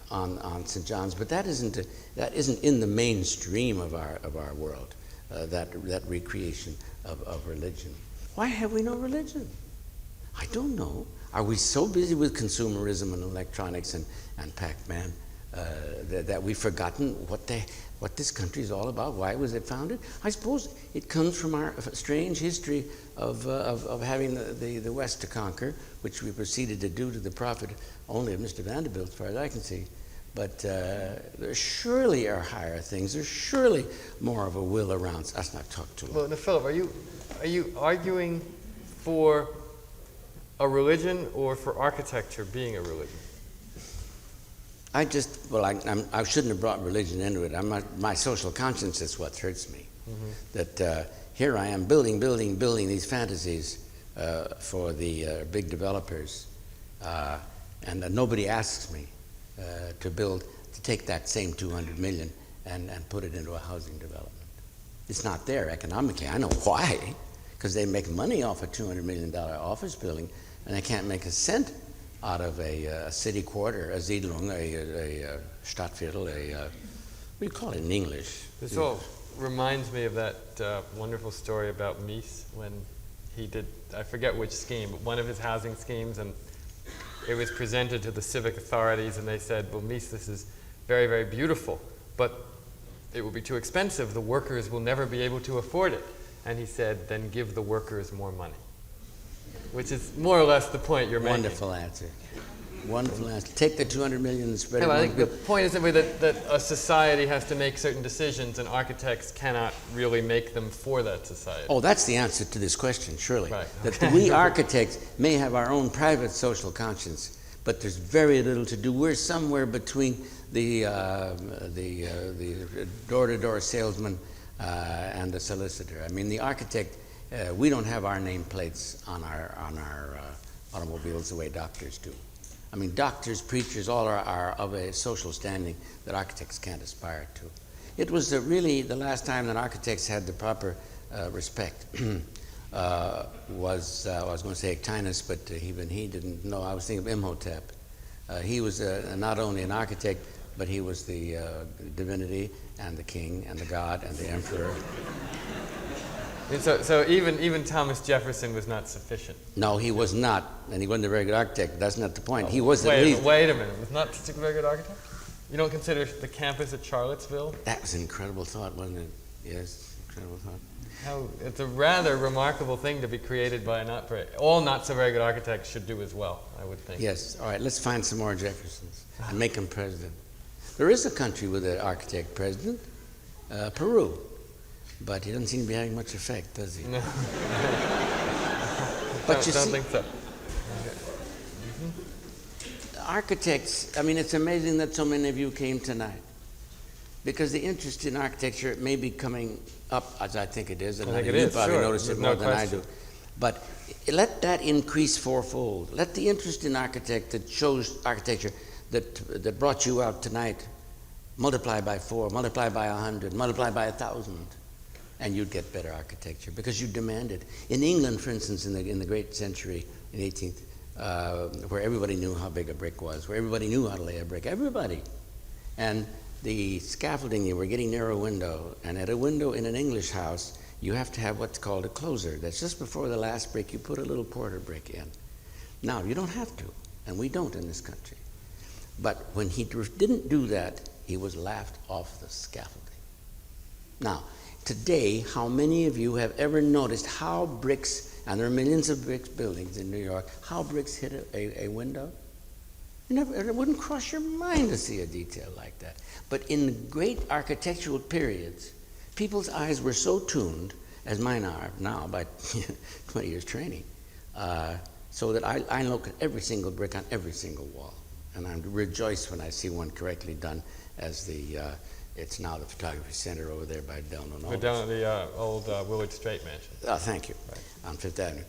on St. John's, but that isn't in the mainstream of our world, that recreation of religion. Why have we no religion? I don't know. Are we so busy with consumerism and electronics and Pac-Man that we've forgotten what this country is all about? Why was it founded? I suppose it comes from our strange history of having the West to conquer, which we proceeded to do to the profit only of Mr. Vanderbilt, as far as I can see. But there surely are higher things. There's surely more of a will around. Let's not talk too long. Well, now, Philip, are you arguing for a religion or for architecture being a religion? I shouldn't have brought religion into it. My social conscience is what hurts me. Mm-hmm. That here I am building these fantasies for the big developers, and nobody asks me to take that same 200 million and put it into a housing development. It's not there economically. I know why, because they make money off a $200 million office building, and they can't make a cent out of a city quarter, a Siedlung, a Stadtviertel, what do you call it in English? This all reminds me of that wonderful story about Mies when he did, I forget which scheme, but one of his housing schemes, and it was presented to the civic authorities, and they said, well, Mies, this is very, very beautiful, but it will be too expensive. The workers will never be able to afford it. And he said, then give the workers more money. Which is more or less the point you're making. Wonderful answer. Wonderful answer. Take the 200 million and spread it. I think the point is simply that a society has to make certain decisions, and architects cannot really make them for that society. Oh, that's the answer to this question, surely. Right. That we architects may have our own private social conscience, but there's very little to do. We're somewhere between the door-to-door salesman and the solicitor. I mean, the architect. We don't have our nameplates on our automobiles the way doctors do. I mean, doctors, preachers, all are of a social standing that architects can't aspire to. It was really the last time that architects had the proper respect was, I was going to say Ectinus, but even he didn't know. I was thinking of Imhotep. He was not only an architect, but he was the divinity and the king and the god and the emperor. And so even Thomas Jefferson was not sufficient. No, he was not, and he wasn't a very good architect. That's not the point. He was at least. Wait a minute. Was not such a very good architect? You don't consider the campus at Charlottesville? That was an incredible thought, wasn't it? Yes, incredible thought. It's a rather remarkable thing to be created by all not so very good architects should do as well, I would think. Yes. All right. Let's find some more Jeffersons and make him president. There is a country with an architect president, Peru. But he doesn't seem to be having much effect, does he? No. But you don't see, think so. Architects, I mean, it's amazing that so many of you came tonight. Because the interest in architecture may be coming up, as I think it is. And I think it you is, probably sure. notice it more than I do. But let that increase fourfold. Let the interest in architecture that brought you out tonight multiply by 4, multiply by 100, multiply by 1,000. And you'd get better architecture because you demand it. In England, for instance, in the great century, in the 18th, where everybody knew how big a brick was, where everybody knew how to lay a brick, everybody. And the scaffolding, you were getting near a window, and at a window in an English house, you have to have what's called a closer. That's just before the last brick, you put a little porter brick in. Now, you don't have to, and we don't in this country. But when he didn't do that, he was laughed off the scaffolding. Now, today, how many of you have ever noticed how bricks, and there are millions of bricks buildings in New York, how bricks hit a window? It wouldn't cross your mind to see a detail like that. But in great architectural periods, people's eyes were so tuned, as mine are now by 20 years training, so that I look at every single brick on every single wall. And I rejoice when I see one correctly done, as it's now the photography center over there by Delano. We're down at the old Willard Strait mansion. Oh, thank you. Right. On Fifth Avenue,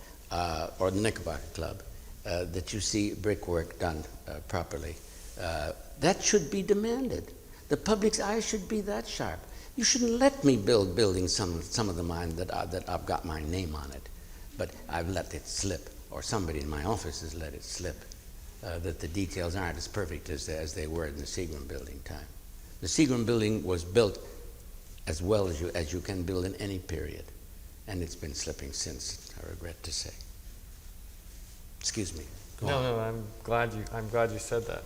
or the Knickerbocker Club, that you see brickwork done properly. That should be demanded. The public's eye should be that sharp. You shouldn't let me build buildings, some of the mine that I've got my name on it, but I've let it slip, or somebody in my office has let it slip, that the details aren't as perfect as they were in the Seagram building time. The Seagram building was built as well as you can build in any period, and it's been slipping since, I regret to say. Excuse me. No, I'm glad you said that.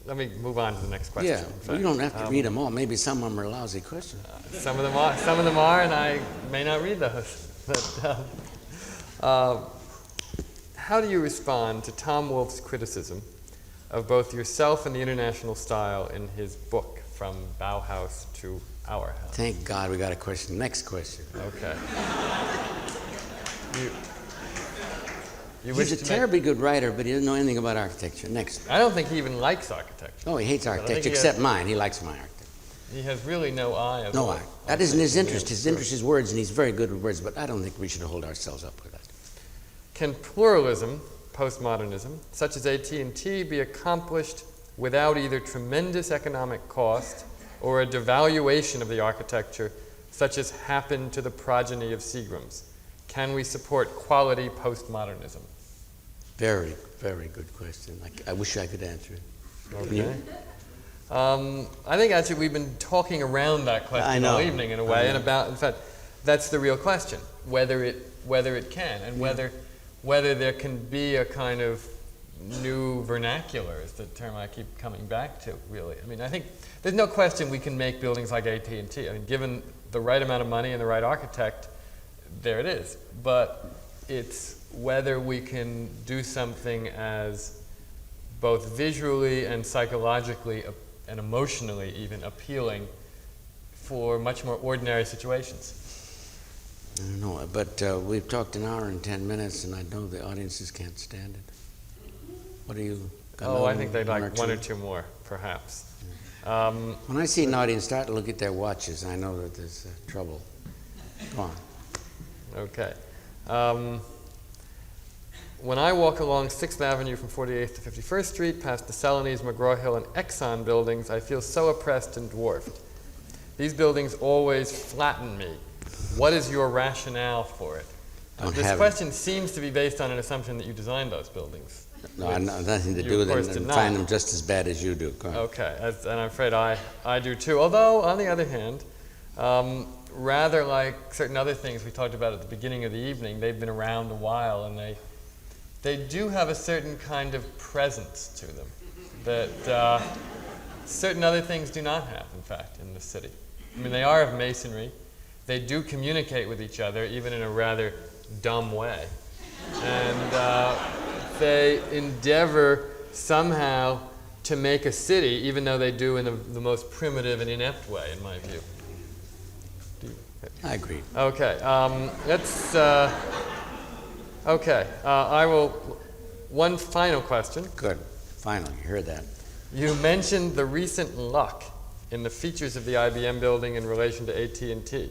Let me move on to the next question. Yeah, well, you don't have to read them all. Maybe some of them are lousy questions. Some of them are, and I may not read those. But how do you respond to Tom Wolfe's criticism of both yourself and the international style in his book, From Bauhaus to Our House? Thank God we got a question. Next question. Okay. He's a terribly good writer, but he doesn't know anything about architecture. Next. I don't think he even likes architecture. Oh, he hates architecture, except mine. He likes my architecture. He has really no eye at all. all. No eye. That isn't his interest. His interest is words, and he's very good with words, but I don't think we should hold ourselves up with that. Can pluralism, postmodernism, such as AT&T, be accomplished without either tremendous economic cost or a devaluation of the architecture, such as happened to the progeny of Seagram's? Can we support quality postmodernism? Very, very good question. I wish I could answer it. Okay. I think actually we've been talking around that question all evening in a way, and in fact, that's the real question: whether it can, and whether there can be a kind of new vernacular, is the term I keep coming back to. Really, I mean, I think there's no question we can make buildings like AT&T. I mean, given the right amount of money and the right architect, there it is. But it's whether we can do something as both visually and psychologically and emotionally even appealing for much more ordinary situations. I don't know, but we've talked an hour and 10 minutes, and I know the audiences can't stand it. What do you? I think they'd like one or two more, perhaps. Yeah. When I see an audience start to look at their watches, I know that there's trouble. Go on. Okay. When I walk along 6th Avenue from 48th to 51st Street, past the Celanese, McGraw-Hill, and Exxon buildings, I feel so oppressed and dwarfed. These buildings always flatten me. What is your rationale for it? This question seems to be based on an assumption that you designed those buildings. No, I have nothing to do with it, and find them just as bad as you do. Go on. Okay, and I'm afraid I do too. Although, on the other hand, rather like certain other things we talked about at the beginning of the evening, they've been around a while, and they do have a certain kind of presence to them that certain other things do not have, in fact, in the city. I mean, they are of masonry. They do communicate with each other, even in a rather dumb way. And they endeavor somehow to make a city, even though they do in the most primitive and inept way, in my view. I agree. Okay, let's... Okay, I will. One final question. Good. Finally, you heard that. You mentioned the recent luck in the features of the IBM building in relation to AT&T.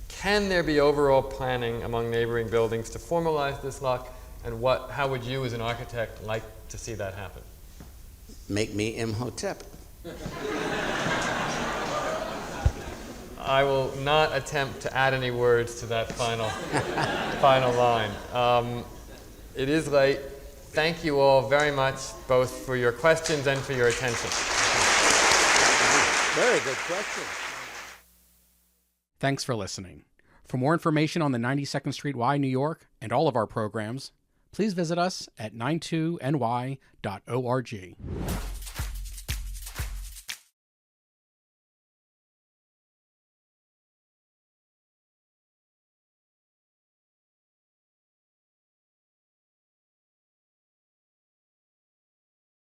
Can there be overall planning among neighboring buildings to formalize this luck, and how would you, as an architect, like to see that happen? Make me Imhotep. I will not attempt to add any words to that final line. It is late. Thank you all very much, both for your questions and for your attention. Very good question. Thanks for listening. For more information on the 92nd Street Y, New York, and all of our programs, please visit us at 92ny.org.